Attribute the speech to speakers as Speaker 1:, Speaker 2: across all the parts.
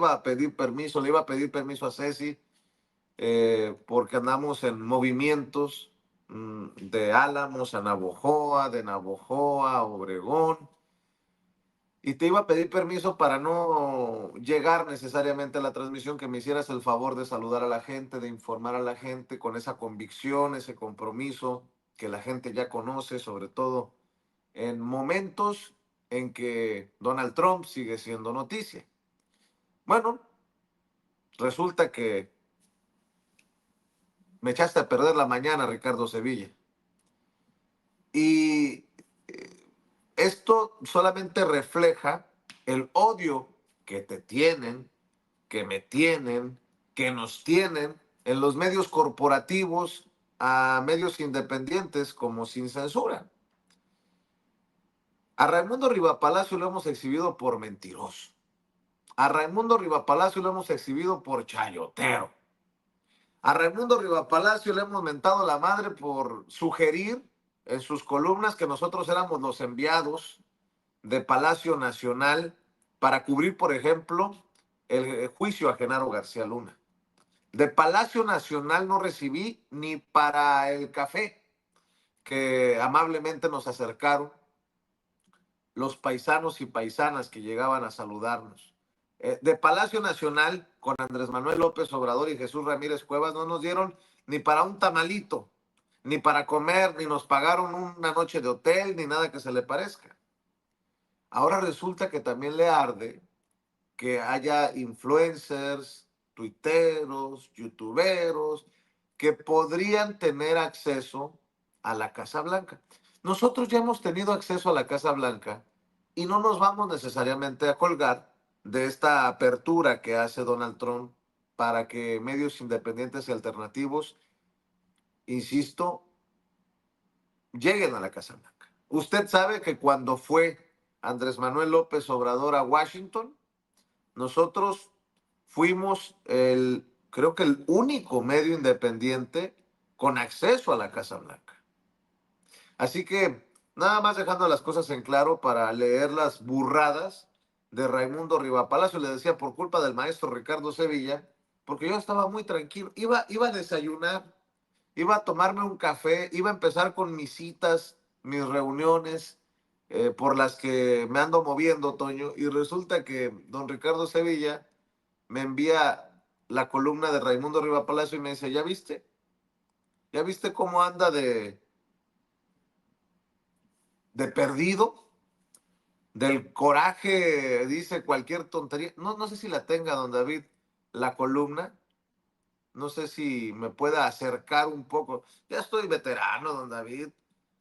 Speaker 1: iba a pedir permiso, le iba a pedir permiso a Ceci, porque andamos en movimientos de Álamos a Navojoa, de Navojoa a Obregón, y te iba a pedir permiso para no llegar necesariamente a la transmisión, que me hicieras el favor de saludar a la gente, de informar a la gente con esa convicción, ese compromiso que la gente ya conoce, sobre todo en momentos en que Donald Trump sigue siendo noticia. Bueno, resulta que me echaste a perder la mañana, Ricardo Sevilla. Y esto solamente refleja el odio que te tienen, que me tienen, que nos tienen en los medios corporativos a medios independientes como Sin Censura. A Raimundo Rivapalacio lo hemos exhibido por mentiroso. A Raimundo Rivapalacio lo hemos exhibido por chayotero. A Raimundo Rivapalacio le hemos mentado la madre por sugerir en sus columnas que nosotros éramos los enviados de Palacio Nacional para cubrir, por ejemplo, el juicio a Genaro García Luna. De Palacio Nacional no recibí ni para el café que amablemente nos acercaron los paisanos y paisanas que llegaban a saludarnos. De Palacio Nacional, con Andrés Manuel López Obrador y Jesús Ramírez Cuevas, no nos dieron ni para un tamalito, ni para comer, ni nos pagaron una noche de hotel, ni nada que se le parezca. Ahora resulta que también le arde que haya influencers, tuiteros, youtuberos, que podrían tener acceso a la Casa Blanca. Nosotros ya hemos tenido acceso a la Casa Blanca y no nos vamos necesariamente a colgar de esta apertura que hace Donald Trump para que medios independientes y alternativos, insisto, lleguen a la Casa Blanca. Usted sabe que cuando fue Andrés Manuel López Obrador a Washington, nosotros fuimos creo que el único medio independiente con acceso a la Casa Blanca. Así que nada más dejando las cosas en claro para leer las burradas de Raimundo Rivapalacio, le decía por culpa del maestro Ricardo Sevilla, porque yo estaba muy tranquilo, iba a desayunar, iba a tomarme un café, iba a empezar con mis citas, mis reuniones, por las que me ando moviendo, Toño, y resulta que don Ricardo Sevilla me envía la columna de Raimundo Rivapalacio y me dice, ¿ya viste? ¿Ya viste cómo anda de perdido? Del coraje, dice cualquier tontería. No, no sé si la tenga, don David, la columna. No sé si me pueda acercar un poco. Ya estoy veterano, don David.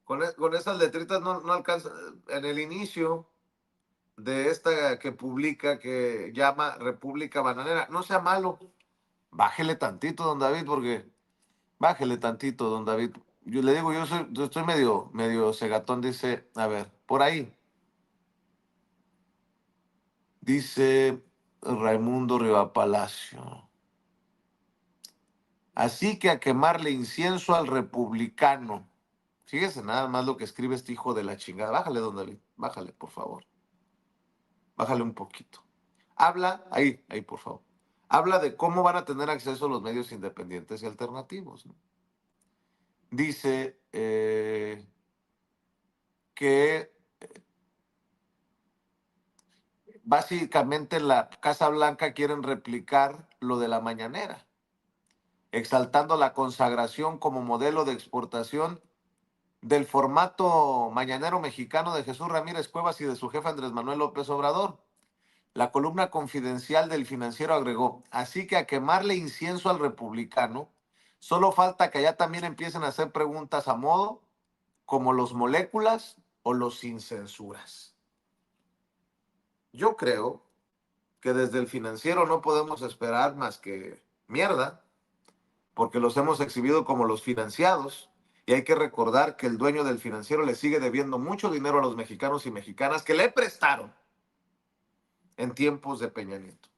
Speaker 1: Con esas letritas no alcanza. En el inicio de esta que publica, que llama República Bananera, no sea malo. Bájele tantito, don David, porque bájele tantito, don David. Yo le digo, yo estoy medio cegatón, dice, a ver, por ahí. Dice Raimundo Rivapalacio. Así que a quemarle incienso al republicano. Fíjese nada más lo que escribe este hijo de la chingada. Bájale, don David. Bájale, por favor. Bájale un poquito. Habla, ahí, por favor. Habla de cómo van a tener acceso los medios independientes y alternativos, ¿no? Dice que básicamente la Casa Blanca quieren replicar lo de la mañanera, exaltando la consagración como modelo de exportación del formato mañanero mexicano de Jesús Ramírez Cuevas y de su jefe Andrés Manuel López Obrador. La columna confidencial del Financiero agregó, así que a quemarle incienso al republicano, solo falta que allá también empiecen a hacer preguntas a modo, como los moléculas o los sin censuras. Yo creo que desde el Financiero no podemos esperar más que mierda, porque los hemos exhibido como los financiados, y hay que recordar que el dueño del Financiero le sigue debiendo mucho dinero a los mexicanos y mexicanas que le prestaron en tiempos de Peña Nieto.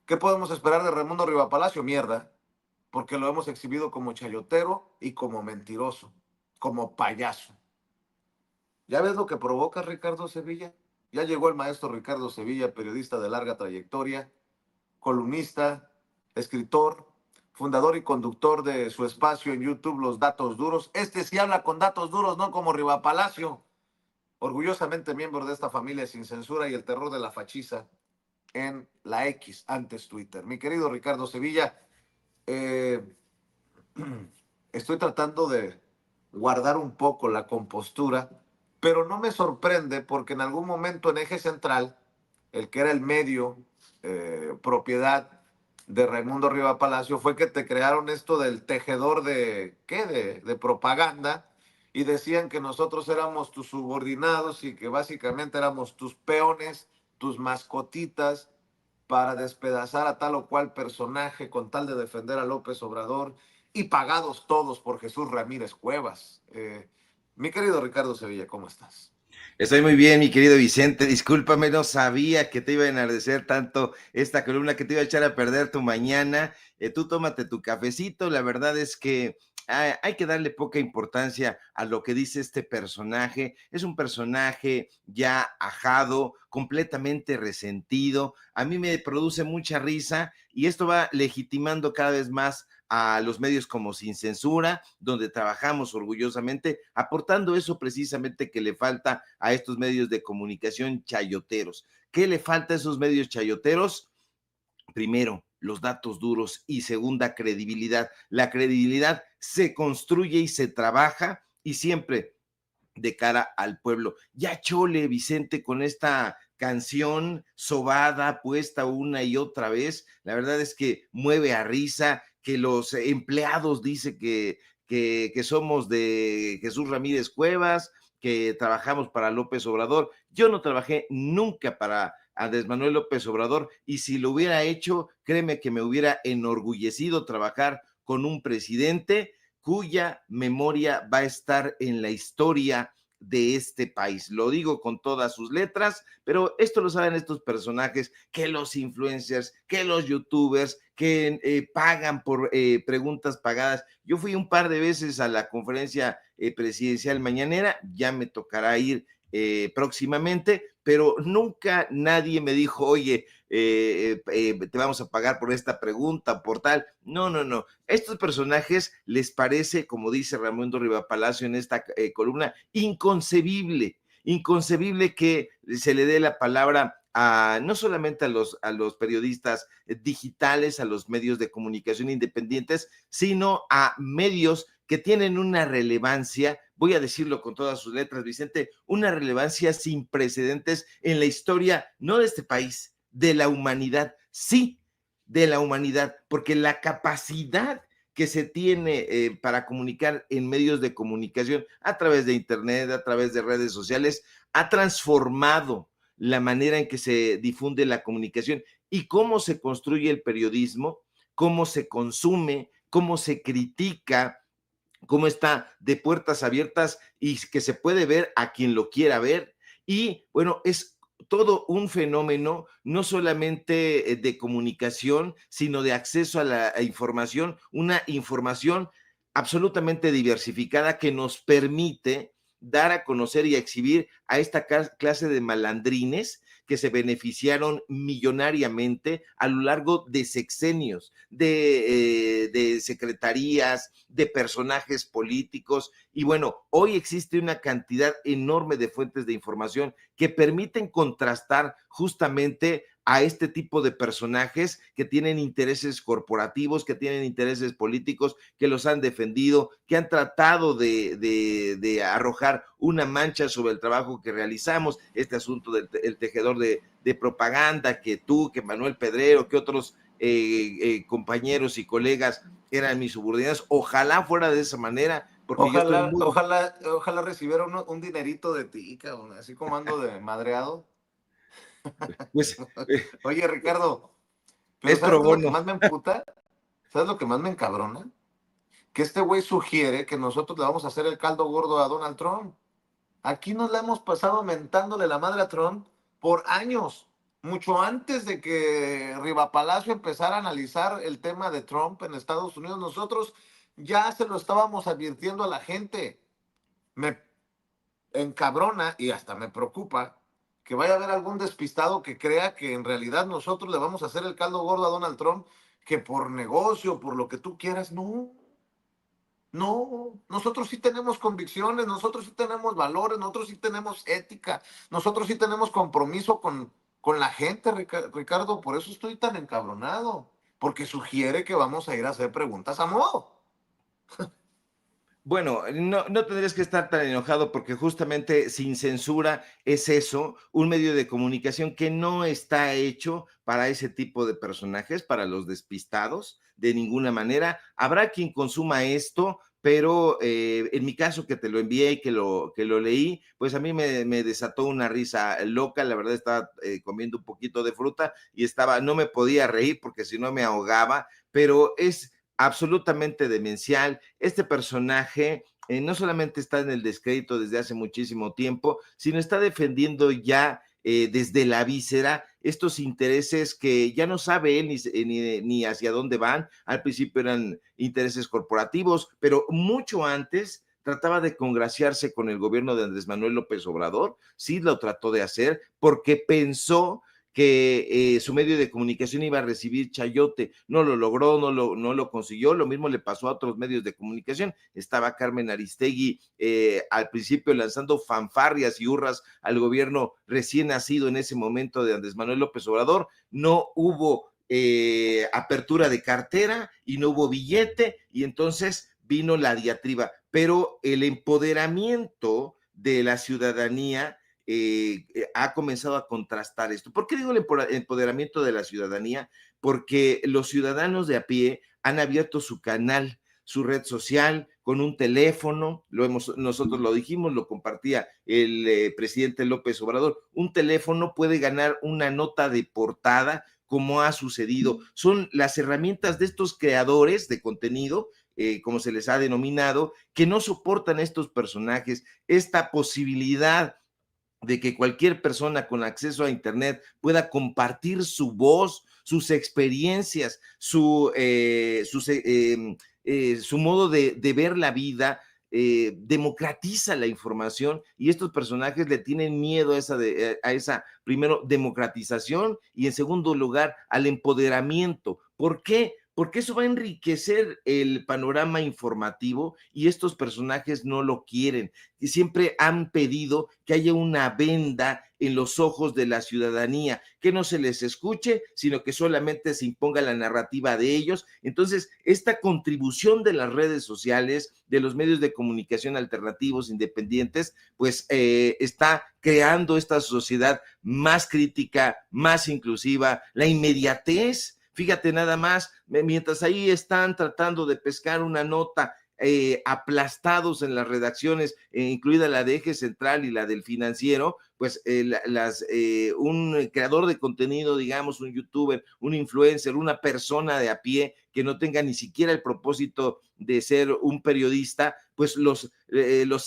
Speaker 1: ¿Qué podemos esperar de Raimundo Rivapalacio? Mierda, porque lo hemos exhibido como chayotero y como mentiroso, como payaso. ¿Ya ves lo que provoca Ricardo Sevilla? Ya llegó el maestro Ricardo Sevilla, periodista de larga trayectoria, columnista, escritor, fundador y conductor de su espacio en YouTube, Los Datos Duros. Este sí habla con datos duros, no como Riva Palacio. Orgullosamente miembro de esta familia sin censura y el terror de la fachiza en la X, antes Twitter. Mi querido Ricardo Sevilla, eh, estoy tratando de guardar un poco la compostura, pero no me sorprende porque en algún momento en Eje Central, el que era el medio propiedad de Raimundo Riva Palacio, fue que te crearon esto del tejedor de, ¿qué? De propaganda, y decían que nosotros éramos tus subordinados y que básicamente éramos tus peones, tus mascotitas, para despedazar a tal o cual personaje con tal de defender a López Obrador, y pagados todos por Jesús Ramírez Cuevas. Mi querido Ricardo Sevilla, ¿cómo estás?
Speaker 2: Estoy muy bien, mi querido Vicente. Discúlpame, no sabía que te iba a enardecer tanto esta columna, que te iba a echar a perder tu mañana. Tú tómate tu cafecito. La verdad es que hay que darle poca importancia a lo que dice este personaje. Es un personaje ya ajado, completamente resentido. A mí me produce mucha risa y esto va legitimando cada vez más a los medios como Sin Censura, donde trabajamos orgullosamente, aportando eso precisamente que le falta a estos medios de comunicación chayoteros. ¿Qué le falta a esos medios chayoteros? Primero, los datos duros, y segunda, credibilidad. La credibilidad se construye y se trabaja, y siempre de cara al pueblo. Ya chole, Vicente, con esta canción sobada, puesta una y otra vez. La verdad es que mueve a risa, que los empleados dicen que somos de Jesús Ramírez Cuevas, que trabajamos para López Obrador. Yo no trabajé nunca para Andrés Manuel López Obrador, y si lo hubiera hecho, créeme que me hubiera enorgullecido trabajar con un presidente cuya memoria va a estar en la historia de este país. Lo digo con todas sus letras, pero esto lo saben estos personajes, que los influencers, que los youtubers, que pagan por preguntas pagadas. Yo fui un par de veces a la conferencia presidencial mañanera, ya me tocará ir próximamente, pero nunca nadie me dijo, oye, te vamos a pagar por esta pregunta, por tal. No, no, no. Estos personajes les parece, como dice Raimundo Rivapalacio en esta columna, inconcebible que se le dé la palabra no solamente a los periodistas digitales, a los medios de comunicación independientes, sino a medios que tienen una relevancia, voy a decirlo con todas sus letras, Vicente, una relevancia sin precedentes en la historia, no de este país, de la humanidad, sí, de la humanidad, porque la capacidad que se tiene para comunicar en medios de comunicación a través de internet, a través de redes sociales, ha transformado la manera en que se difunde la comunicación y cómo se construye el periodismo, cómo se consume, cómo se critica, cómo está de puertas abiertas y que se puede ver a quien lo quiera ver. Y bueno, es todo un fenómeno, no solamente de comunicación, sino de acceso a la información, una información absolutamente diversificada que nos permite dar a conocer y a exhibir a esta clase de malandrines que se beneficiaron millonariamente a lo largo de sexenios, de secretarías, de personajes políticos. Y bueno, hoy existe una cantidad enorme de fuentes de información que permiten contrastar justamente a este tipo de personajes que tienen intereses corporativos, que tienen intereses políticos, que los han defendido, que han tratado de arrojar una mancha sobre el trabajo que realizamos, este asunto del tejedor de propaganda, que tú, que Manuel Pedrero, que otros compañeros y colegas eran mis subordinados. Ojalá fuera de esa manera, porque yo estoy
Speaker 1: Ojalá,
Speaker 2: muy...
Speaker 1: ojalá, ojalá recibiera un dinerito de ti, cabrón, así como ando de madreado.
Speaker 2: Pues
Speaker 1: Oye, Ricardo, pero
Speaker 2: es
Speaker 1: ¿sabes
Speaker 2: pro
Speaker 1: qué es lo que
Speaker 2: bono.
Speaker 1: más me emputa? ¿Sabes lo que más me encabrona? Que este güey sugiere que nosotros le vamos a hacer el caldo gordo a Donald Trump. Aquí nos la hemos pasado mentándole la madre a Trump por años, mucho antes de que Riva Palacio empezara a analizar el tema de Trump en Estados Unidos. Nosotros ya se lo estábamos advirtiendo a la gente. Me encabrona y hasta me preocupa que vaya a haber algún despistado que crea que en realidad nosotros le vamos a hacer el caldo gordo a Donald Trump, que por negocio, por lo que tú quieras, no. No, nosotros sí tenemos convicciones, nosotros sí tenemos valores, nosotros sí tenemos ética, nosotros sí tenemos compromiso con la gente, Ricardo. Por eso estoy tan encabronado, porque sugiere que vamos a ir a hacer preguntas a modo.
Speaker 2: Bueno, no tendrías que estar tan enojado porque justamente sin censura es eso, un medio de comunicación que no está hecho para ese tipo de personajes, para los despistados, de ninguna manera. Habrá quien consuma esto, pero en mi caso que te lo envié y que lo leí, pues a mí me desató una risa loca. La verdad estaba comiendo un poquito de fruta y no me podía reír porque si no me ahogaba, pero es absolutamente demencial. Este personaje no solamente está en el descrédito desde hace muchísimo tiempo, sino está defendiendo ya desde la víscera estos intereses que ya no sabe él ni hacia dónde van. Al principio eran intereses corporativos, pero mucho antes trataba de congraciarse con el gobierno de Andrés Manuel López Obrador. Sí lo trató de hacer porque pensó que su medio de comunicación iba a recibir chayote. No lo logró, no lo consiguió. Lo mismo le pasó a otros medios de comunicación. Estaba Carmen Aristegui al principio lanzando fanfarrias y hurras al gobierno recién nacido en ese momento de Andrés Manuel López Obrador. No hubo apertura de cartera y no hubo billete, y entonces vino la diatriba. Pero el empoderamiento de la ciudadanía ha comenzado a contrastar esto. ¿Por qué digo el empoderamiento de la ciudadanía? Porque los ciudadanos de a pie han abierto su canal, su red social, con un teléfono. Nosotros lo dijimos, lo compartía el presidente López Obrador. Un teléfono puede ganar una nota de portada, como ha sucedido. Son las herramientas de estos creadores de contenido, como se les ha denominado, que no soportan estos personajes, esta posibilidad de que cualquier persona con acceso a Internet pueda compartir su voz, sus experiencias, su modo de ver la vida. Democratiza la información, y estos personajes le tienen miedo a esa, primero, democratización, y en segundo lugar, al empoderamiento. ¿Por qué? Porque eso va a enriquecer el panorama informativo, y estos personajes no lo quieren, y siempre han pedido que haya una venda en los ojos de la ciudadanía, que no se les escuche, sino que solamente se imponga la narrativa de ellos. Entonces, esta contribución de las redes sociales, de los medios de comunicación alternativos, independientes, pues está creando esta sociedad más crítica, más inclusiva. La inmediatez, fíjate nada más, mientras ahí están tratando de pescar una nota, aplastados en las redacciones, incluida la de Eje Central y la del Financiero, pues un creador de contenido, digamos, un youtuber, un influencer, una persona de a pie que no tenga ni siquiera el propósito de ser un periodista, pues los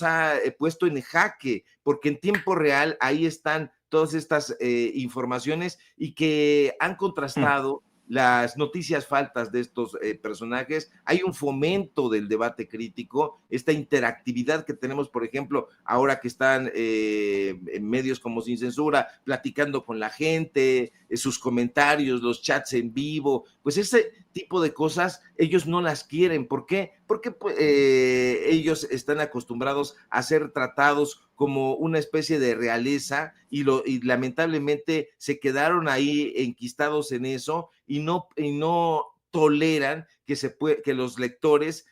Speaker 2: ha puesto en jaque, porque en tiempo real ahí están todas estas informaciones, y que han contrastado las noticias faltas de estos personajes. Hay un fomento del debate crítico, esta interactividad que tenemos, por ejemplo, ahora que están en medios como Sin Censura, platicando con la gente, sus comentarios, los chats en vivo, pues ese tipo de cosas ellos no las quieren. ¿Por qué? Porque pues, ellos están acostumbrados a ser tratados como una especie de realeza, y lamentablemente se quedaron ahí enquistados en eso, y no toleran que los lectores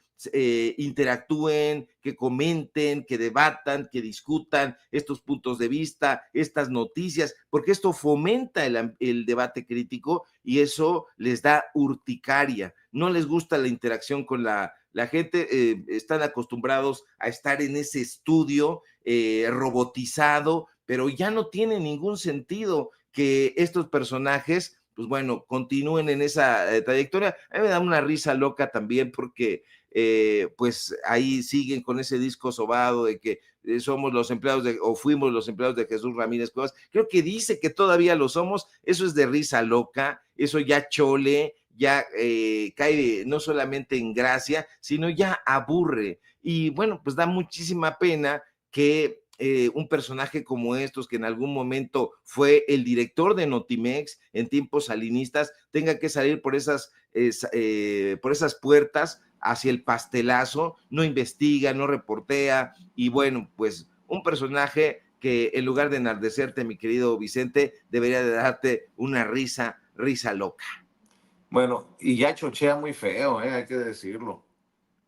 Speaker 2: interactúen, que comenten, que debatan, que discutan estos puntos de vista, estas noticias, porque esto fomenta el debate crítico, y eso les da urticaria. No les gusta la interacción con la gente. Están acostumbrados a estar en ese estudio robotizado, pero ya no tiene ningún sentido que estos personajes, pues bueno, continúen en esa trayectoria. A mí me da una risa loca también, porque pues ahí siguen con ese disco sobado de que somos los empleados o fuimos los empleados de Jesús Ramírez Cuevas. Creo que dice que todavía lo somos. Eso es de risa loca, eso ya chole, ya cae no solamente en gracia, sino ya aburre. Y bueno, pues da muchísima pena que un personaje como estos, que en algún momento fue el director de Notimex en tiempos salinistas, tenga que salir por esas puertas hacia el pastelazo, no investiga, no reportea, y bueno, pues un personaje que en lugar de enardecerte, mi querido Vicente, debería de darte una risa loca.
Speaker 1: Bueno, y ya chochea muy feo, hay que decirlo.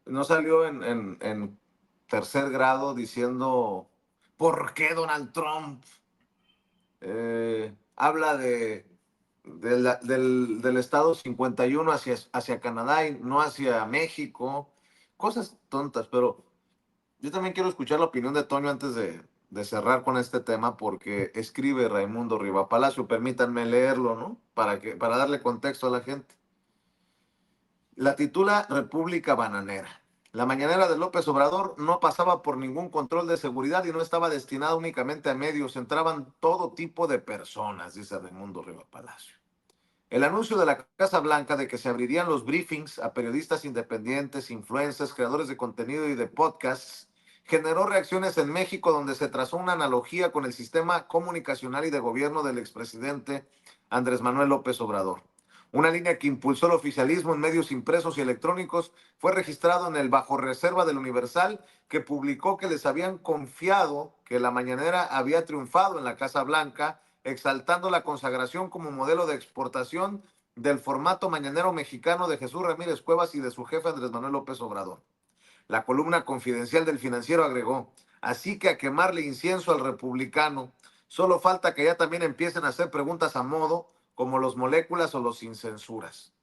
Speaker 1: No salió en tercer grado diciendo, ¿por qué Donald Trump habla del estado 51 hacia Canadá y no hacia México? Cosas tontas, pero yo también quiero escuchar la opinión de Toño antes de cerrar con este tema, porque escribe Raimundo Rivapalacio, permítanme leerlo, ¿no? Para darle contexto a la gente. La titula República Bananera. La mañanera de López Obrador no pasaba por ningún control de seguridad y no estaba destinada únicamente a medios, entraban todo tipo de personas, dice Raimundo Rivapalacio. El anuncio de la Casa Blanca de que se abrirían los briefings a periodistas independientes, influencers, creadores de contenido y de podcasts generó reacciones en México, donde se trazó una analogía con el sistema comunicacional y de gobierno del expresidente Andrés Manuel López Obrador. Una línea que impulsó el oficialismo en medios impresos y electrónicos fue registrado en el Bajo Reserva del Universal, que publicó que les habían confiado que la mañanera había triunfado en la Casa Blanca, exaltando la consagración como modelo de exportación del formato mañanero mexicano de Jesús Ramírez Cuevas y de su jefe Andrés Manuel López Obrador. La columna confidencial del Financiero agregó, así que a quemarle incienso al republicano, solo falta que ya también empiecen a hacer preguntas a modo, como los moléculas o los sin censuras.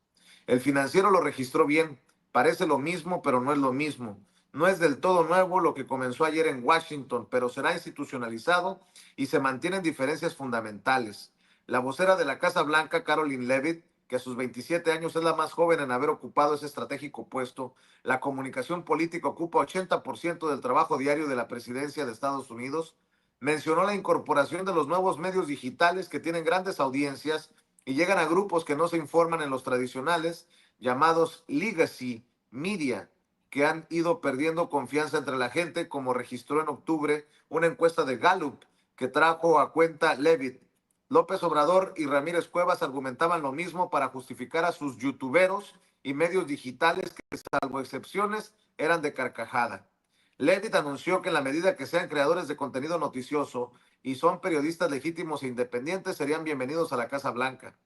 Speaker 1: El Financiero lo registró bien, parece lo mismo, pero no es lo mismo. No es del todo nuevo lo que comenzó ayer en Washington, pero será institucionalizado y se mantienen diferencias fundamentales. La vocera de la Casa Blanca, Caroline Leavitt, que a sus 27 años es la más joven en haber ocupado ese estratégico puesto, la comunicación política ocupa 80% del trabajo diario de la presidencia de Estados Unidos, mencionó la incorporación de los nuevos medios digitales que tienen grandes audiencias y llegan a grupos que no se informan en los tradicionales, llamados legacy media, que han ido perdiendo confianza entre la gente, como registró en octubre una encuesta de Gallup que trajo a cuenta Leavitt. López Obrador y Ramírez Cuevas argumentaban lo mismo para justificar a sus youtuberos y medios digitales que, salvo excepciones, eran de carcajada. Leavitt anunció que en la medida que sean creadores de contenido noticioso y son periodistas legítimos e independientes, serían bienvenidos a la Casa Blanca.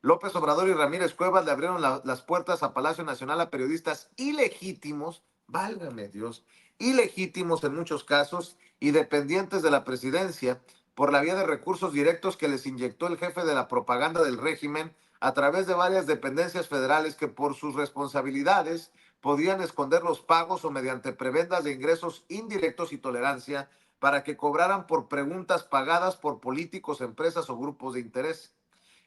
Speaker 1: López Obrador y Ramírez Cuevas le abrieron las puertas a Palacio Nacional a periodistas ilegítimos, válgame Dios, ilegítimos en muchos casos y dependientes de la presidencia, por la vía de recursos directos que les inyectó el jefe de la propaganda del régimen a través de varias dependencias federales que por sus responsabilidades podían esconder los pagos o mediante prebendas de ingresos indirectos y tolerancia para que cobraran por preguntas pagadas por políticos, empresas o grupos de interés.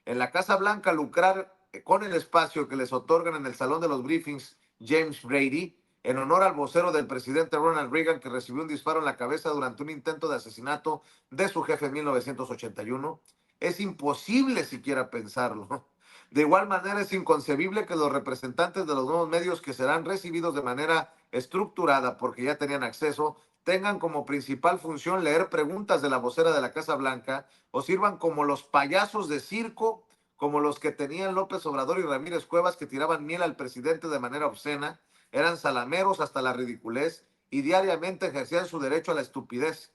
Speaker 1: En la Casa Blanca, lucrar con el espacio que les otorgan en el Salón de los Briefings James Brady, en honor al vocero del presidente Ronald Reagan, que recibió un disparo en la cabeza durante un intento de asesinato de su jefe en 1981, es imposible siquiera pensarlo. De igual manera, es inconcebible que los representantes de los nuevos medios que serán recibidos de manera estructurada, porque ya tenían acceso, tengan como principal función leer preguntas de la vocera de la Casa Blanca o sirvan como los payasos de circo, como los que tenían López Obrador y Ramírez Cuevas, que tiraban miel al presidente de manera obscena, eran salameros hasta la ridiculez y diariamente ejercían su derecho a la estupidez.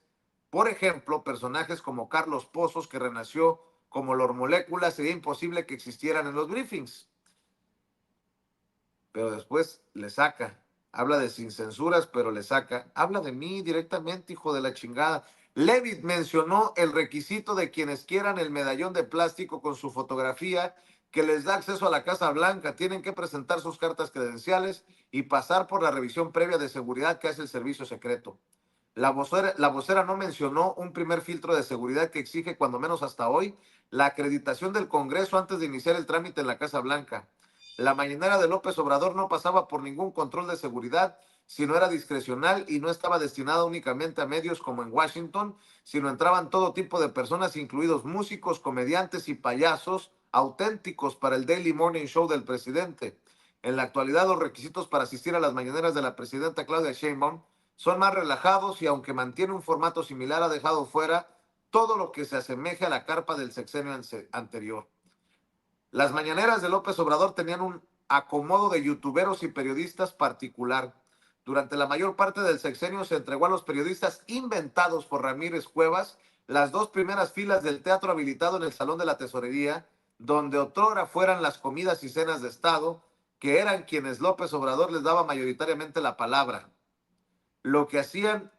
Speaker 1: Por ejemplo, personajes como Carlos Pozos, que renació como Lord Molécula, sería imposible que existieran en los briefings. Pero después le saca. Habla de sin censuras, pero le saca. Habla de mí directamente, hijo de la chingada. Leavitt mencionó el requisito de quienes quieran el medallón de plástico con su fotografía que les da acceso a la Casa Blanca. Tienen que presentar sus cartas credenciales y pasar por la revisión previa de seguridad que hace el servicio secreto. La vocera no mencionó un primer filtro de seguridad que exige, cuando menos hasta hoy, la acreditación del Congreso antes de iniciar el trámite en la Casa Blanca. La mañanera de López Obrador no pasaba por ningún control de seguridad, sino era discrecional y no estaba destinada únicamente a medios como en Washington, sino entraban todo tipo de personas, incluidos músicos, comediantes y payasos auténticos para el Daily Morning Show del presidente. En la actualidad, los requisitos para asistir a las mañaneras de la presidenta Claudia Sheinbaum Son más relajados y aunque mantiene un formato similar, ha dejado fuera todo lo que se asemeje a la carpa del sexenio anterior. Las mañaneras de López Obrador tenían un acomodo de youtuberos y periodistas particular. Durante la mayor parte del sexenio se entregó a los periodistas inventados por Ramírez Cuevas las dos primeras filas del teatro habilitado en el Salón de la Tesorería, donde otrora fueran las comidas y cenas de Estado, que eran quienes López Obrador les daba mayoritariamente la palabra. Lo que hacían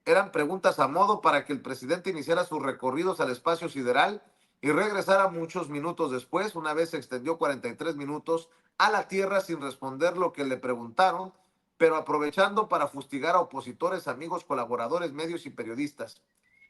Speaker 1: eran preguntas a modo para que el presidente iniciara sus recorridos al espacio sideral y regresara muchos minutos después, una vez se extendió 43 minutos, a la Tierra sin responder lo que le preguntaron, pero aprovechando para fustigar a opositores, amigos, colaboradores, medios y periodistas.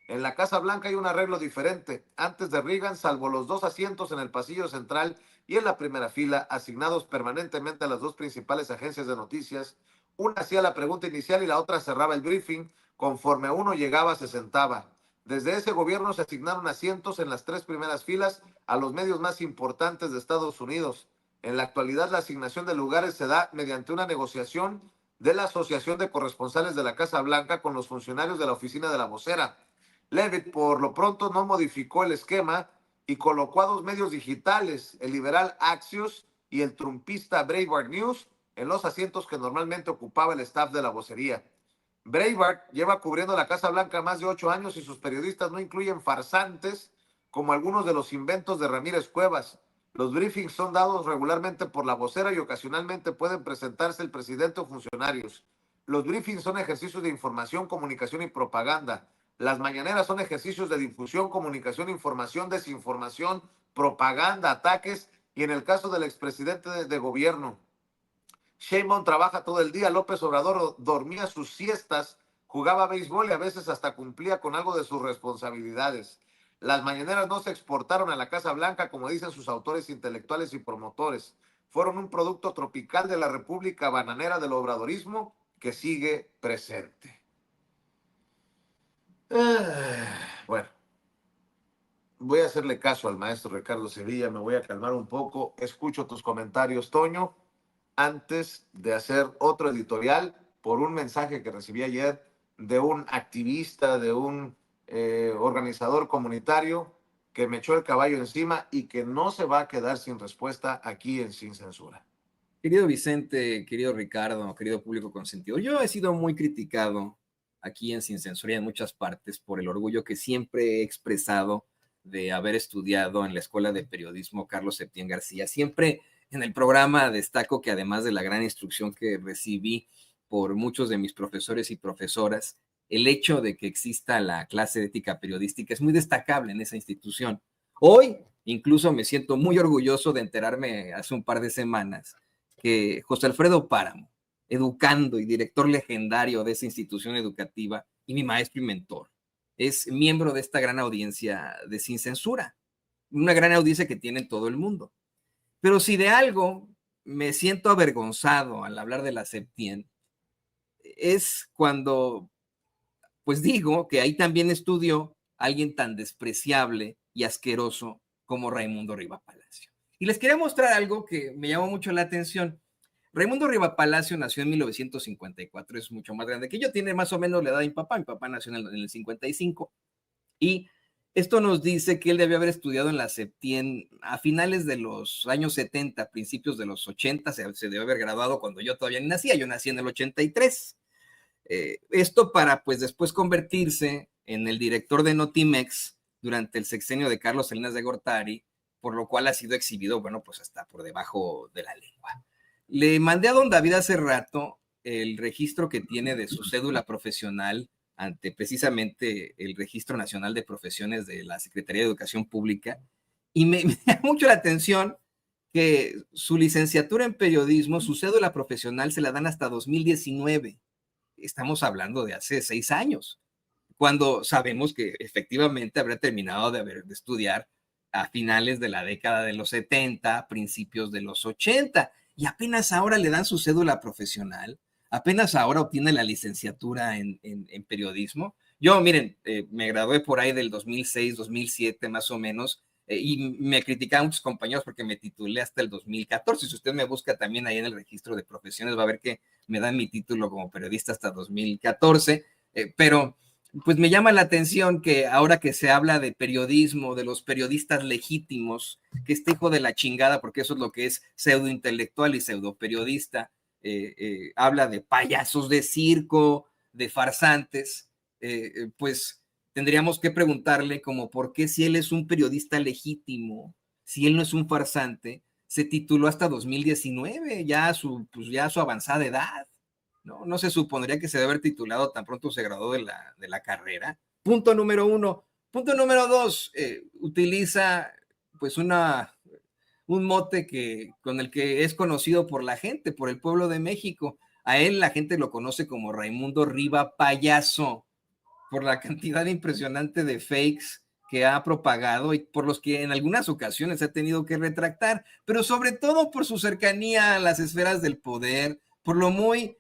Speaker 1: En la Casa Blanca hay un arreglo diferente. Antes de Reagan, salvo los dos asientos en el pasillo central y en la primera fila, asignados permanentemente a las dos principales agencias de noticias, una hacía la pregunta inicial y la otra cerraba el briefing. Conforme uno llegaba, se sentaba. Desde ese gobierno se asignaron asientos en las tres primeras filas a los medios más importantes de Estados Unidos. En la actualidad, la asignación de lugares se da mediante una negociación de la Asociación de Corresponsales de la Casa Blanca con los funcionarios de la Oficina de la Vocera. Levitt, por lo pronto, no modificó el esquema y colocó a dos medios digitales, el liberal Axios y el trumpista Breitbart News, en los asientos que normalmente ocupaba el staff de la vocería. Breitbart lleva cubriendo la Casa Blanca más de 8 años y sus periodistas no incluyen farsantes como algunos de los inventos de Ramírez Cuevas. Los briefings son dados regularmente por la vocera y ocasionalmente pueden presentarse el presidente o funcionarios. Los briefings son ejercicios de información, comunicación y propaganda. Las mañaneras son ejercicios de difusión, comunicación, información, desinformación, propaganda, ataques y en el caso del expresidente de gobierno. Sheinbaum trabaja todo el día, López Obrador dormía sus siestas, jugaba béisbol y a veces hasta cumplía con algo de sus responsabilidades. Las mañaneras no se exportaron a la Casa Blanca, como dicen sus autores intelectuales y promotores. Fueron un producto tropical de la República Bananera del obradorismo que sigue presente. Bueno, voy a hacerle caso al maestro Ricardo Sevilla, me voy a calmar un poco, escucho tus comentarios, Toño, antes de hacer otro editorial por un mensaje que recibí ayer de un activista, de un organizador comunitario que me echó el caballo encima y que no se va a quedar sin respuesta aquí en Sin Censura.
Speaker 3: Querido Vicente, querido Ricardo, querido público consentido, yo he sido muy criticado aquí en Sin Censura y en muchas partes por el orgullo que siempre he expresado de haber estudiado en la Escuela de Periodismo Carlos Septién García. Siempre en el programa destaco que además de la gran instrucción que recibí por muchos de mis profesores y profesoras, el hecho de que exista la clase de ética periodística es muy destacable en esa institución. Hoy incluso me siento muy orgulloso de enterarme hace un par de semanas que José Alfredo Páramo, educando y director legendario de esa institución educativa y mi maestro y mentor, es miembro de esta gran audiencia de Sin Censura, una gran audiencia que tiene en todo el mundo. Pero si de algo me siento avergonzado al hablar de la Septien, es cuando pues digo que ahí también estudió alguien tan despreciable y asqueroso como Raimundo Riva Palacio. Y les quería mostrar algo que me llamó mucho la atención. Raimundo Riva Palacio nació en 1954, es mucho más grande que yo, tiene más o menos la edad de mi papá nació en el 55, y esto nos dice que él debe haber estudiado en la Septien a finales de los años 70, principios de los 80, se debe haber graduado cuando yo todavía ni nacía, yo nací en el 83. Esto para pues después convertirse en el director de Notimex durante el sexenio de Carlos Salinas de Gortari, por lo cual ha sido exhibido, bueno, pues hasta por debajo de la lengua. Le mandé a don David hace rato el registro que tiene de su cédula profesional ante precisamente el Registro Nacional de Profesiones de la Secretaría de Educación Pública, y me da mucho la atención que su licenciatura en periodismo, su cédula profesional se la dan hasta 2019. Estamos hablando de hace 6 años, cuando sabemos que efectivamente habrá terminado de estudiar a finales de la década de los 70, principios de los 80, y apenas ahora le dan su cédula profesional, apenas ahora obtiene la licenciatura en periodismo. Yo, miren, me gradué por ahí del 2006, 2007 más o menos, y me criticaban muchos compañeros porque me titulé hasta el 2014. Si usted me busca también ahí en el registro de profesiones, va a ver que me dan mi título como periodista hasta 2014, pero pues me llama la atención que ahora que se habla de periodismo, de los periodistas legítimos, que este hijo de la chingada, porque eso es lo que es pseudointelectual y pseudoperiodista, habla de payasos de circo, de farsantes, pues tendríamos que preguntarle como por qué, si él es un periodista legítimo, si él no es un farsante, se tituló hasta 2019, ya pues ya a su avanzada edad. No se supondría que se debe haber titulado tan pronto se graduó de la carrera. Punto número 1. Punto número 2, utiliza pues un mote con el que es conocido por la gente, por el pueblo de México. A él la gente lo conoce como Raimundo Riva Payaso, por la cantidad impresionante de fakes que ha propagado y por los que en algunas ocasiones ha tenido que retractar, pero sobre todo por su cercanía a las esferas del poder, por lo muy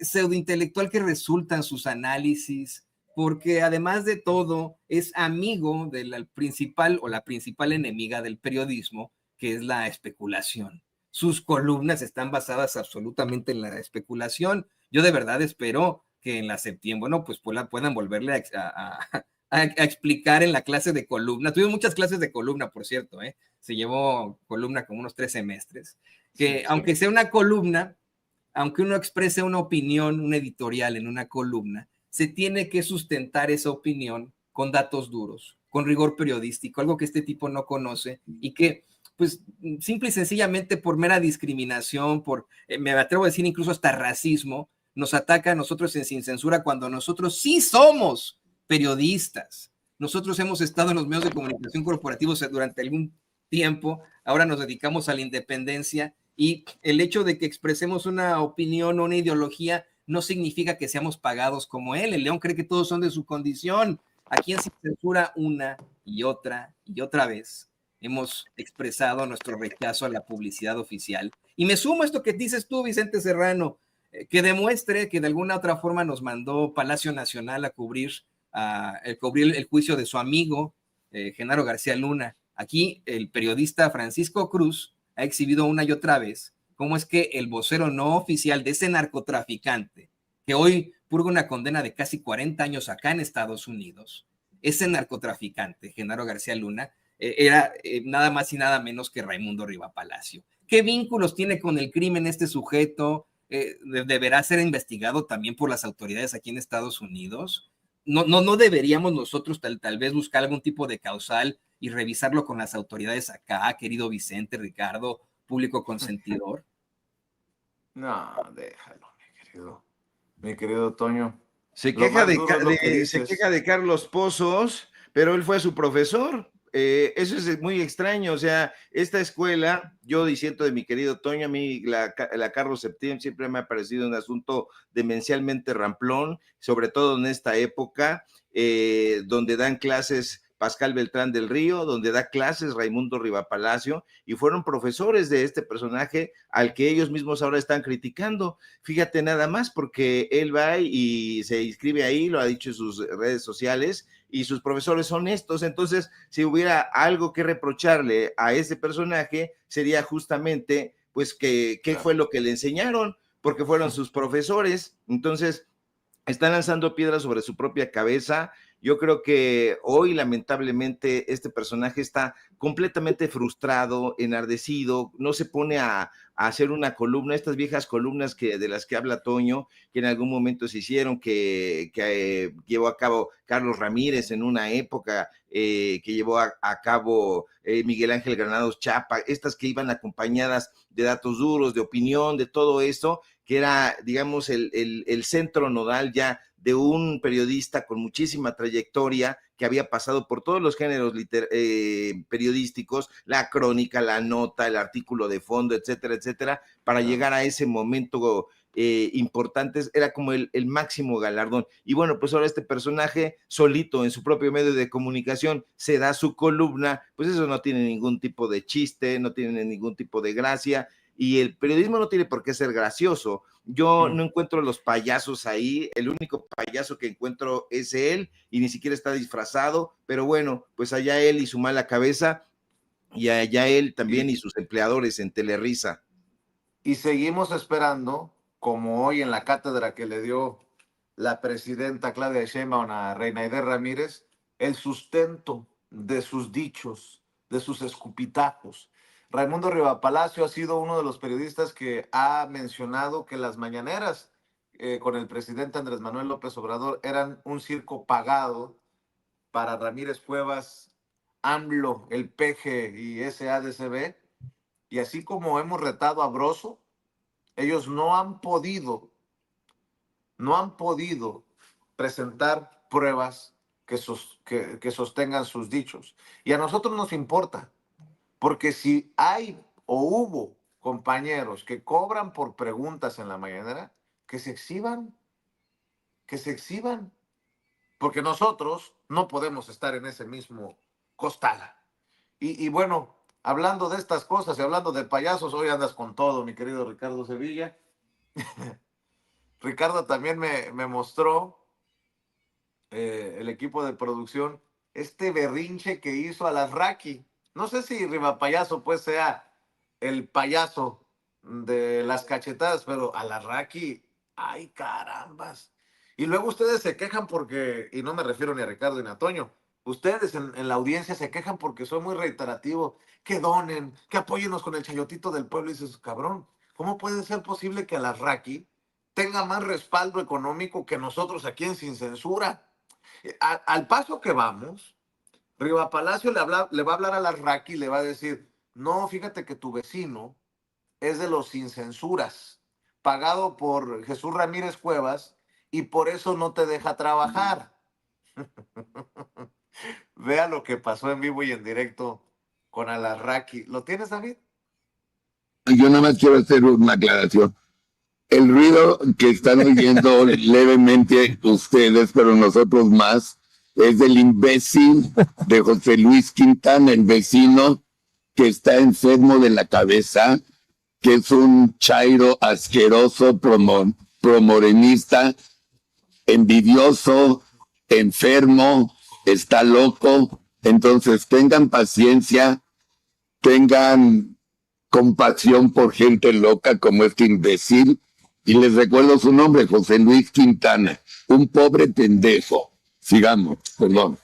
Speaker 3: pseudointelectual que resultan sus análisis, porque además de todo es amigo de la principal enemiga del periodismo, que es la especulación. Sus columnas están basadas absolutamente en la especulación. Yo de verdad espero que en la septiembre, bueno, pues puedan volverle a explicar en la clase de columna. Tuvimos muchas clases de columna, por cierto, se llevó columna como unos 3 semestres, que sí, aunque sea una columna, aunque uno exprese una opinión, un editorial en una columna, se tiene que sustentar esa opinión con datos duros, con rigor periodístico, algo que este tipo no conoce y que, pues, simple y sencillamente por mera discriminación, me atrevo a decir incluso hasta racismo, nos ataca a nosotros en Sin Censura cuando nosotros sí somos periodistas. Nosotros hemos estado en los medios de comunicación corporativos durante algún tiempo, ahora nos dedicamos a la independencia y el hecho de que expresemos una opinión o una ideología no significa que seamos pagados como él. El León cree que todos son de su condición. Aquí en Sin Censura una y otra vez hemos expresado nuestro rechazo a la publicidad oficial. Y me sumo a esto que dices tú, Vicente Serrano, que demuestre que de alguna otra forma nos mandó Palacio Nacional a cubrir el juicio de su amigo Genaro García Luna. Aquí el periodista Francisco Cruz ha exhibido una y otra vez cómo es que el vocero no oficial de ese narcotraficante, que hoy purga una condena de casi 40 años acá en Estados Unidos, ese narcotraficante, Genaro García Luna, era nada más y nada menos que Raimundo Riva Palacio. ¿Qué vínculos tiene con el crimen este sujeto? ¿Deberá ser investigado también por las autoridades aquí en Estados Unidos? No deberíamos nosotros tal vez buscar algún tipo de causal y revisarlo con las autoridades acá, querido Vicente, Ricardo, público consentidor.
Speaker 1: No, déjalo, mi querido Toño.
Speaker 2: Se queja de Carlos Pozos, pero él fue su profesor. Eso es muy extraño. O sea, esta escuela, yo diciendo de mi querido Toño, a mí la Carlos Septién siempre me ha parecido un asunto demencialmente ramplón, sobre todo en esta época, donde dan clases Pascal Beltrán del Río, donde da clases Raimundo Riva Palacio, y fueron profesores de este personaje al que ellos mismos ahora están criticando. Fíjate nada más, porque él va y se inscribe ahí, lo ha dicho en sus redes sociales, y sus profesores son estos. Entonces, si hubiera algo que reprocharle a ese personaje, sería justamente, pues, qué fue lo que le enseñaron, porque fueron sus profesores. Entonces, están lanzando piedras sobre su propia cabeza. Yo creo que hoy, lamentablemente, este personaje está completamente frustrado, enardecido, no se pone a hacer una columna, estas viejas columnas de las que habla Toño, que en algún momento se hicieron, que llevó a cabo Carlos Ramírez en una época, que llevó a cabo Miguel Ángel Granados Chapa, estas que iban acompañadas de datos duros, de opinión, de todo eso, que era, digamos, el centro nodal ya de un periodista con muchísima trayectoria que había pasado por todos los géneros periodísticos, la crónica, la nota, el artículo de fondo, etcétera, etcétera, para llegar a ese momento importante. Era como el máximo galardón. Y bueno, pues ahora este personaje solito en su propio medio de comunicación se da su columna, pues eso no tiene ningún tipo de chiste, no tiene ningún tipo de gracia, y el periodismo no tiene por qué ser gracioso. Yo no encuentro los payasos ahí, el único payaso que encuentro es él, y ni siquiera está disfrazado, pero bueno, pues allá él y su mala cabeza. y allá él también
Speaker 1: Y,
Speaker 2: y sus empleadores en Telerisa.
Speaker 1: y seguimos esperando, como hoy en la cátedra que le dio la presidenta Claudia Sheinbaum a Reinaide Ramírez, el sustento de sus dichos, de sus escupitajos. Raimundo Rivapalacio ha sido uno de los periodistas que ha mencionado que las mañaneras con el presidente Andrés Manuel López Obrador eran un circo pagado para Ramírez Cuevas, AMLO, el PG y SADCB. Y así como hemos retado a Broso, ellos no han podido presentar pruebas que sostengan sus dichos. Y a nosotros nos importa, porque si hay o hubo compañeros que cobran por preguntas en la mañanera, que se exhiban, que se exhiban, porque nosotros no podemos estar en ese mismo costal. Y bueno, hablando de estas cosas y hablando de payasos, hoy andas con todo, mi querido Ricardo Sevilla. Ricardo también me mostró el equipo de producción este berrinche que hizo a las Raki. No sé si Riva Payaso pues sea el payaso de las cachetadas, pero a las Raki, ay carambas. Y luego ustedes se quejan porque, y no me refiero ni a Ricardo ni a Toño, ustedes en la audiencia se quejan porque soy muy reiterativo, que donen, que apóyennos con el chayotito del pueblo. Y dices, cabrón, ¿cómo puede ser posible que a las Raki tenga más respaldo económico que nosotros aquí en Sin Censura? Al paso que vamos, Riva Palacio le va a hablar a la Raki y le va a decir, no, fíjate que tu vecino es de los sin censuras, pagado por Jesús Ramírez Cuevas y por eso no te deja trabajar. Vea lo que pasó en vivo y en directo con Alarraqui. ¿Lo tienes, David?
Speaker 4: Yo nada más quiero hacer una aclaración. El ruido que están oyendo levemente ustedes, pero nosotros más, es del imbécil de José Luis Quintana, el vecino que está enfermo de la cabeza, que es un chairo asqueroso, promorenista, envidioso, enfermo, está loco. Entonces tengan paciencia, tengan compasión por gente loca como este imbécil. Y les recuerdo su nombre, José Luis Quintana, un pobre pendejo. Sigamos, perdón.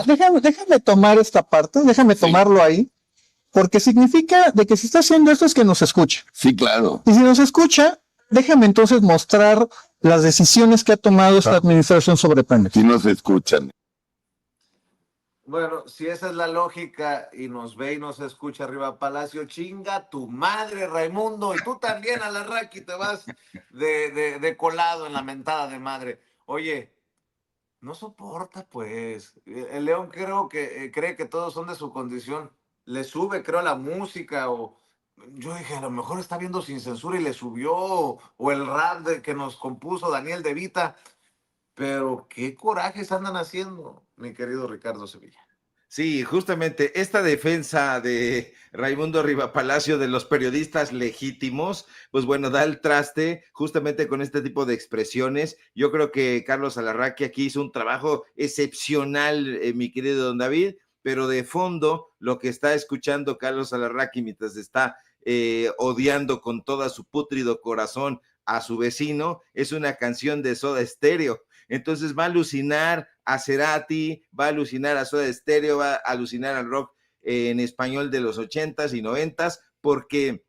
Speaker 5: Déjame tomar esta parte, déjame tomarlo ahí, porque significa de que si está haciendo esto es que nos escucha.
Speaker 4: Sí, claro.
Speaker 5: Y si nos escucha, déjame entonces mostrar las decisiones que ha tomado esta administración sobre Pemex.
Speaker 4: Si nos escuchan.
Speaker 1: Bueno, si esa es la lógica y nos ve y nos escucha arriba Palacio, chinga tu madre, Raimundo, y tú también a la Raki te vas de colado en la mentada de madre. Oye, no soporta, pues. El León creo que cree que todos son de su condición. Le sube, creo, la música o... Yo dije, a lo mejor está viendo Sin Censura y le subió, o el rap que nos compuso Daniel De Vita. Pero qué corajes andan haciendo, mi querido Ricardo Sevilla.
Speaker 2: Sí, justamente esta defensa de Raimundo Rivapalacio de los periodistas legítimos, pues bueno, da el traste justamente con este tipo de expresiones. Yo creo que Carlos Alarraqui aquí hizo un trabajo excepcional, mi querido don David, pero de fondo lo que está escuchando Carlos Alarraqui mientras está odiando con todo su pútrido corazón a su vecino es una canción de Soda Stereo. Entonces va a alucinar a Cerati, va a alucinar a Soda Stereo, va a alucinar al rock en español de los 80s y 90s, porque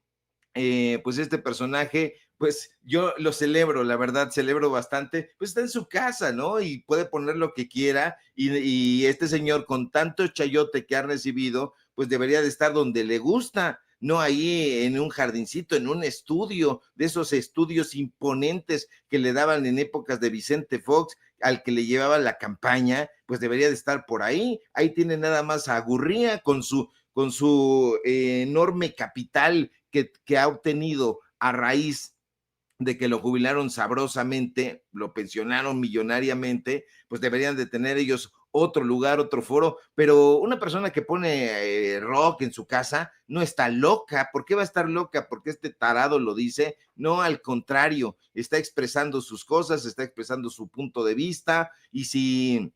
Speaker 2: pues este personaje, pues yo lo celebro, la verdad, celebro bastante, pues está en su casa, ¿no? Y puede poner lo que quiera, y este señor con tanto chayote que ha recibido, pues debería de estar donde le gusta, no ahí en un jardincito, en un estudio, de esos estudios imponentes que le daban en épocas de Vicente Fox, al que le llevaba la campaña, pues debería de estar por ahí. Ahí tiene nada más a Gurría con su enorme capital que ha obtenido a raíz de que lo jubilaron sabrosamente, lo pensionaron millonariamente, pues deberían de tener ellos otro lugar, otro foro, pero una persona que pone rock en su casa no está loca. ¿Por qué va a estar loca? Porque este tarado lo dice. No, al contrario, está expresando sus cosas, está expresando su punto de vista, y si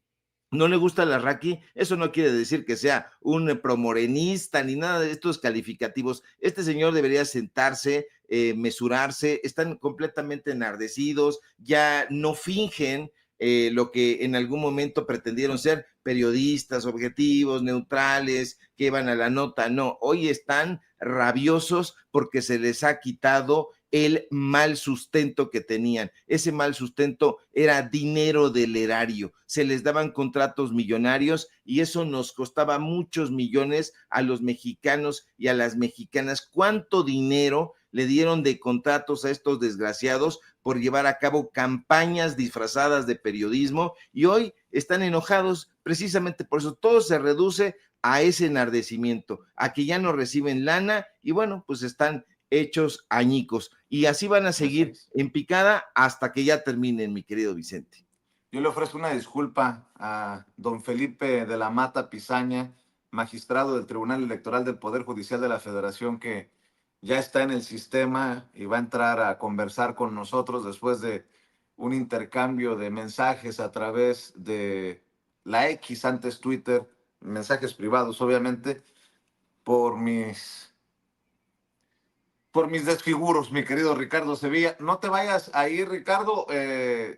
Speaker 2: no le gusta la Raki, eso no quiere decir que sea un promorenista ni nada de estos calificativos. Este señor debería sentarse, mesurarse, están completamente enardecidos, ya no fingen lo que en algún momento pretendieron ser periodistas, objetivos, neutrales, que iban a la nota. No, hoy están rabiosos porque se les ha quitado el mal sustento que tenían. Ese mal sustento era dinero del erario, se les daban contratos millonarios y eso nos costaba muchos millones a los mexicanos y a las mexicanas. ¿Cuánto dinero le dieron de contratos a estos desgraciados por llevar a cabo campañas disfrazadas de periodismo? Y hoy están enojados precisamente por eso. Todo se reduce a ese enardecimiento, a que ya no reciben lana y bueno, pues están hechos añicos y así van a seguir en picada hasta que ya terminen, mi querido Vicente.
Speaker 1: Yo le ofrezco una disculpa a don Felipe de la Mata Pizaña, magistrado del Tribunal Electoral del Poder Judicial de la Federación, que ya está en el sistema y va a entrar a conversar con nosotros después de un intercambio de mensajes a través de la X, antes Twitter, mensajes privados, obviamente, por mis desfiguros, mi querido Ricardo Sevilla. No te vayas ahí, Ricardo.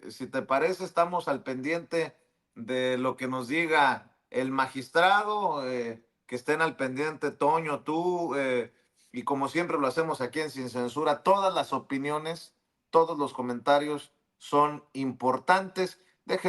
Speaker 1: Si te parece, estamos al pendiente de lo que nos diga el magistrado, que estén al pendiente Toño, tú, y como siempre lo hacemos aquí en Sin Censura, todas las opiniones, todos los comentarios son importantes. Dejen